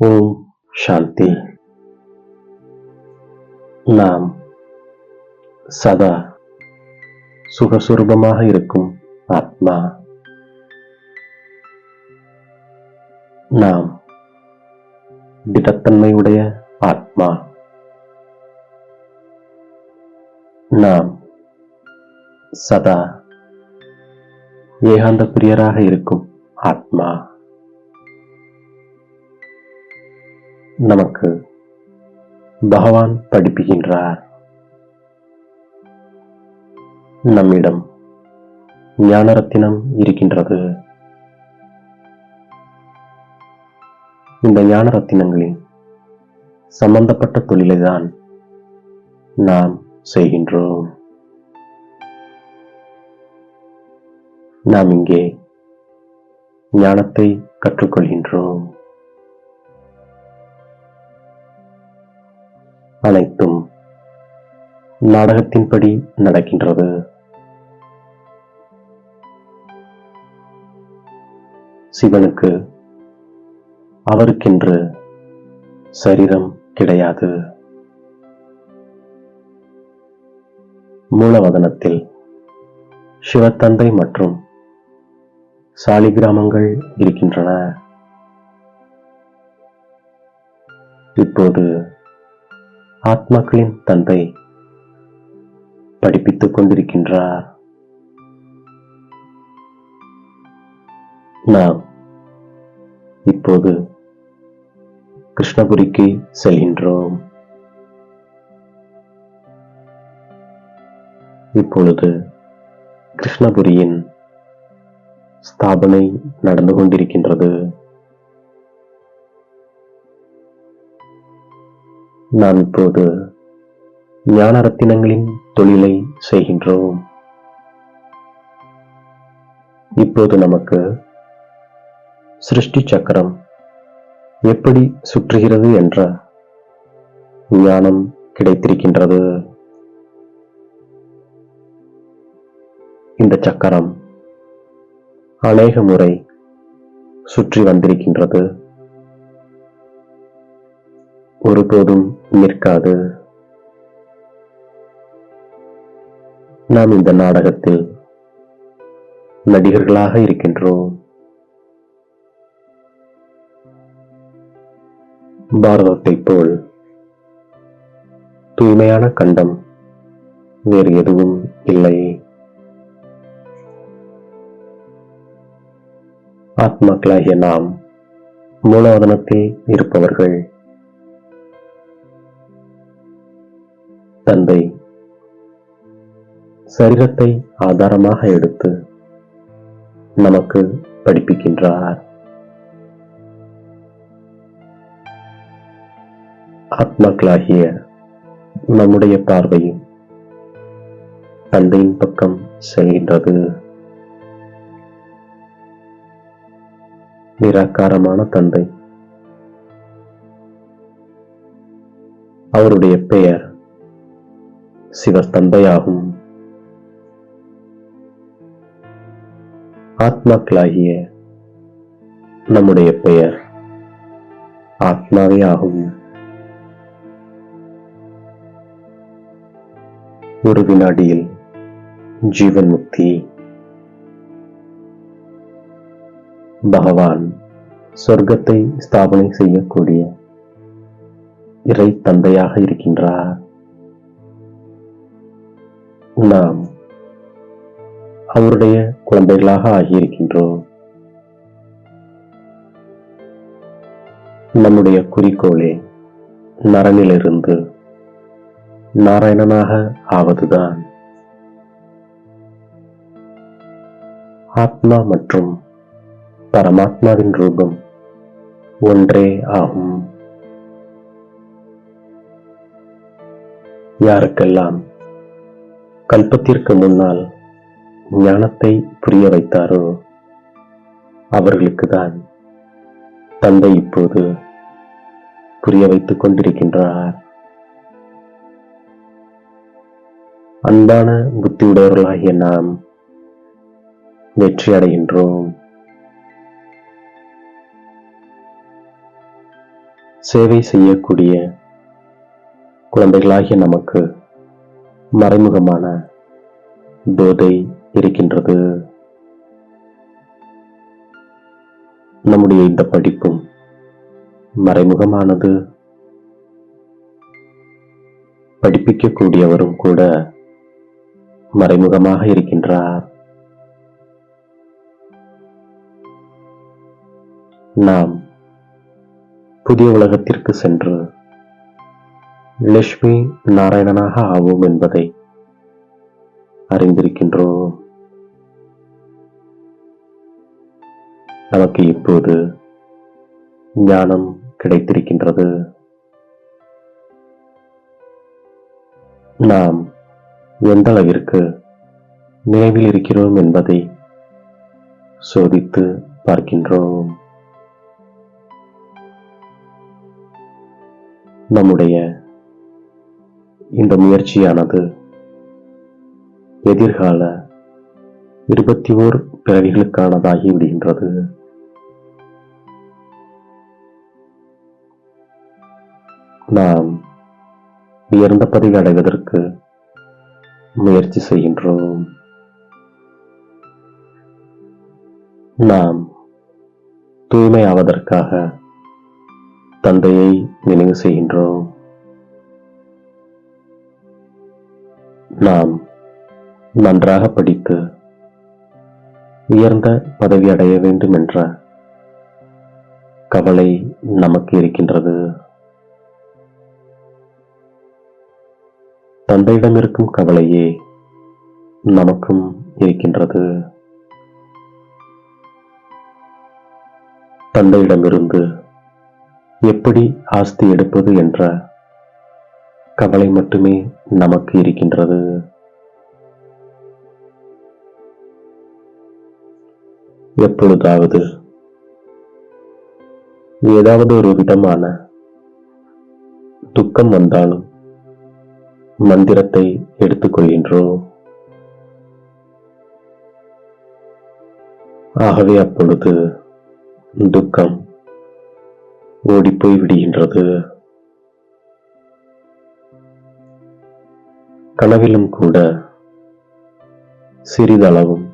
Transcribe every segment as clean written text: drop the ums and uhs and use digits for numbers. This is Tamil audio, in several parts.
ஓம் சாந்தி. நாம் சதா சுகசுரூபமாக இருக்கும் ஆத்மா. நாம் திடத்தன்மையுடைய ஆத்மா. நாம் சதா ஏகாந்த பிரியராக இருக்கும் ஆத்மா. நமக்கு பகவான் படிப்புகின்றார். நம்மிடம் ஞானரத்தினம் இருக்கின்றது. இந்த ஞானரத்தினங்களின் சம்பந்தப்பட்ட தொழிலை தான் நாம் செய்கின்றோம். நாம் இங்கே ஞானத்தை கற்றுக்கொள்கின்றோம். அனைத்தும் நாடகத்தின்படி நடக்கின்றது. சிவனுக்கு அவருக்கென்று சரீரம் கிடையாது. மூலவதனத்தில் சிவத்தந்தை மற்றும் சாலிகிராமங்கள் இருக்கின்றன. இப்போது ஆத்மாக்களின் தந்தை படிப்பித்துக் கொண்டிருக்கின்றார். நாம் இப்போது கிருஷ்ணபுரிக்கு செல்கின்றோம். இப்பொழுது கிருஷ்ணபுரியின் ஸ்தாபனை நடந்து கொண்டிருக்கின்றது. நாம் இப்போது ஞானரத்தினங்களின் தொழிலை செய்கின்றோம். இப்போது நமக்கு சிருஷ்டி சக்கரம் எப்படி சுற்றுகிறது என்ற ஞானம் கிடைத்திருக்கின்றது. இந்த சக்கரம் அநேக முறை சுற்றி வந்திருக்கின்றது. ஒருபோதும் நிற்காது. நாம் இந்த நாடகத்தில் நடிகர்களாக இருக்கின்றோம். பாரதத்தைப் போல் தூய்மையான கண்டம் வேறு எதுவும் இல்லை. ஆத்மாக்களாகிய நாம் மூலவதனத்தில் இருப்பவர்கள். தந்தை சரீரத்தை ஆதாரமாக எடுத்து நமக்கு படிப்பிக்கின்றார். ஆத்மாக்களாகிய நம்முடைய பார்வையும் தந்தையின் பக்கம் செல்கின்றது. நிராகாரமான தந்தை. அவருடைய பெயர் சிவத்தந்தையாகும். ஆத்மாக்களாகிய நம்முடைய பெயர் ஆத்மாவே ஆகும். ஒரு வினாடியில் ஜீவன் முக்தி. பகவான் சொர்க்கத்தை ஸ்தாபனை செய்யக்கூடிய இறை தந்தையாக இருக்கின்றார். நாம் அவருடைய குழந்தைகளாக ஆகியிருக்கின்றோம். நம்முடைய குறிக்கோளே நரனிலிருந்து நாராயணனாக ஆவதுதான். ஆத்மா மற்றும் பரமாத்மாவின் ரூபம் ஒன்றே ஆகும். யாருக்கெல்லாம் கல்பத்திற்கு முன்னால் ஞானத்தை புரிய வைத்தாரோ அவர்களுக்குதான் தந்தை இப்போது புரிய வைத்துக் கொண்டிருக்கின்றார். அன்பான புத்தியுடையவர்களாகிய நாம் வெற்றி அடைகின்றோம். சேவை செய்யக்கூடிய குழந்தைகளாகிய நமக்கு மறைமுகமான போதை இருக்கின்றது. நம்முடைய இந்த படிப்பும் மறைமுகமானது. படிப்பிக்கக்கூடியவரும் கூட மறைமுகமாக இருக்கின்றார். நாம் புதிய உலகத்திற்கு சென்று லட்சுமி நாராயணனாக ஆவோம் என்பதை அறிந்திருக்கின்றோம். நமக்கு இப்போது ஞானம் கிடைத்திருக்கின்றது. நாம் எந்த அளவிற்கு நினைவில் இருக்கிறோம் என்பதை சோதித்து பார்க்கின்றோம். நம்முடைய இந்த முயற்சியானது எதிர்கால 21 பிறவிகளுக்கானதாகி விடுகின்றது. நாம் உயர்ந்த பதவி அடைவதற்கு முயற்சி செய்கின்றோம். நாம் தூய்மையாவதற்காக தந்தையை நினைவு செய்கின்றோம். நாம் நன்றாக படித்து உயர்ந்த பதவி அடைய வேண்டும் என்ற கவலை நமக்கு இருக்கின்றது. தந்தையிடம் இருக்கும் கவலையே நமக்கும் இருக்கின்றது. தந்தையிடமிருந்து எப்படி ஆஸ்தி எடுப்பது என்ற கவலை மட்டுமே நமக்கு இருக்கின்றது. எப்பொழுதாவது ஏதாவது ஒரு விதமான துக்கம் வந்தாலும் மந்திரத்தை எடுத்துக்கொள்கின்றோம். ஆகவே அப்பொழுது துக்கம் ஓடிப்போய் விடுகின்றது. கனவிலும் கூட சிறிதளவும்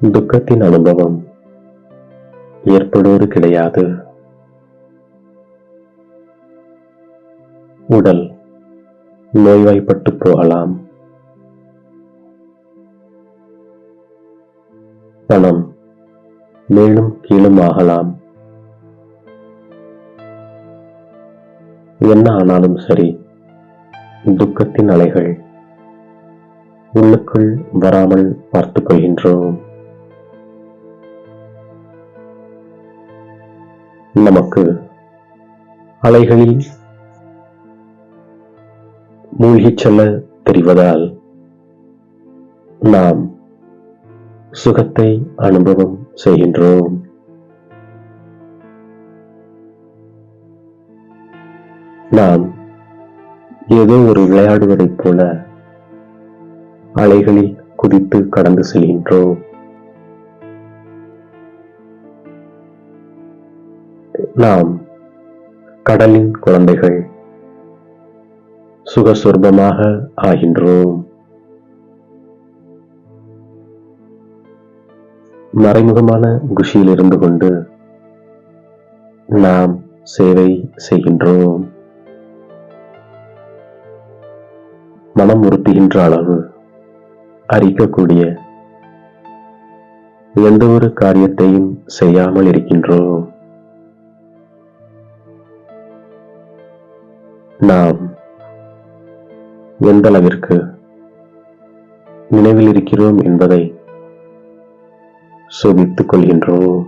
துக்கத்தின் அனுபவம் ஏற்படுவது கிடையாது. உடல் நோய்வாய்ப்பட்டு போகலாம். பணம் மேலும் கீழும் ஆகலாம். என்ன ஆனாலும் சரி, துக்கத்தின் அலைகள் உள்ளுக்குள் வராமல் பார்த்துக் கொள்கின்றோம். நமக்கு அலைகளில் மூழ்கிச் செல்ல தெரிவதால் நாம் சுகத்தை அனுபவம் செய்கின்றோம். நாம் ஏதோ ஒரு விளையாடுவதைப் போல அலைகளில் குதித்து கடந்து செல்கின்றோம். நாம் கடலின் குழந்தைகள் சுகஸ்வரூபமாக ஆகின்றோம். மறைமுகமான குஷியில் இருந்து கொண்டு நாம் சேவை செய்கின்றோம். மனம் உறுத்துகின்ற அளவு அரிக்கக்கூடிய எந்த ஒரு காரியத்தையும் செய்யாமல் இருக்கின்றோம். நாம் எந்த அளவிற்கு நினைவில் இருக்கிறோம் என்பதை சோதித்துக் கொள்கின்றோம்.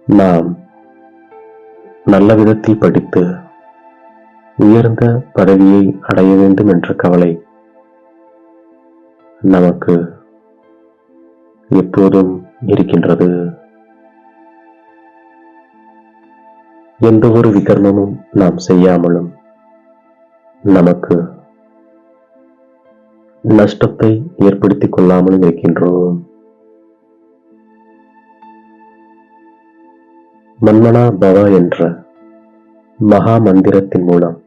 நாம் நல்ல விதத்தில் படித்து உயர்ந்த பதவியை அடைய வேண்டும் என்ற கவலை நமக்கு எப்போதும் இருக்கின்றது. எந்த ஒரு விகர்மமும் நாம் செய்யாமலும் நமக்கு நஷ்டத்தை ஏற்படுத்திக் கொள்ளாமலும் இருக்கின்றோம். மன்மனா பவ என்ற மகா மந்திரத்தின் மூலம்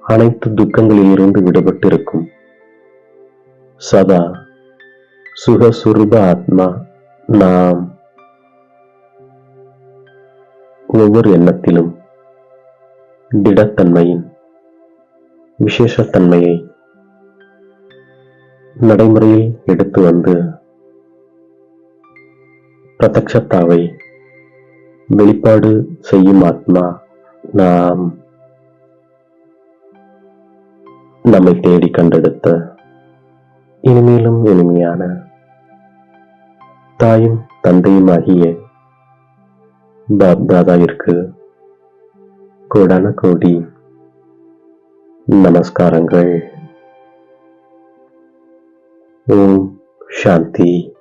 அனைத்து துக்கங்களில் இருந்து விடுபட்டிருக்கும் சதா சுகசுரூப ஆத்மா நாம். ஒவ்வொரு எண்ணத்திலும் திடத்தன்மையின் விசேஷத்தன்மையை நடைமுறையில் எடுத்து வந்து பிரத்யக்ஷத்தாவை வெளிப்பாடு செய்யும் ஆத்மா நாம். நம்மை தேடி கண்டெடுத்த இனிமேலும் இனிமையான தாயும் தந்தையும் ஆகிய பாப்தாதாவிற்கு கோடான கோடி நமஸ்காரங்கள். ஓம் சாந்தி.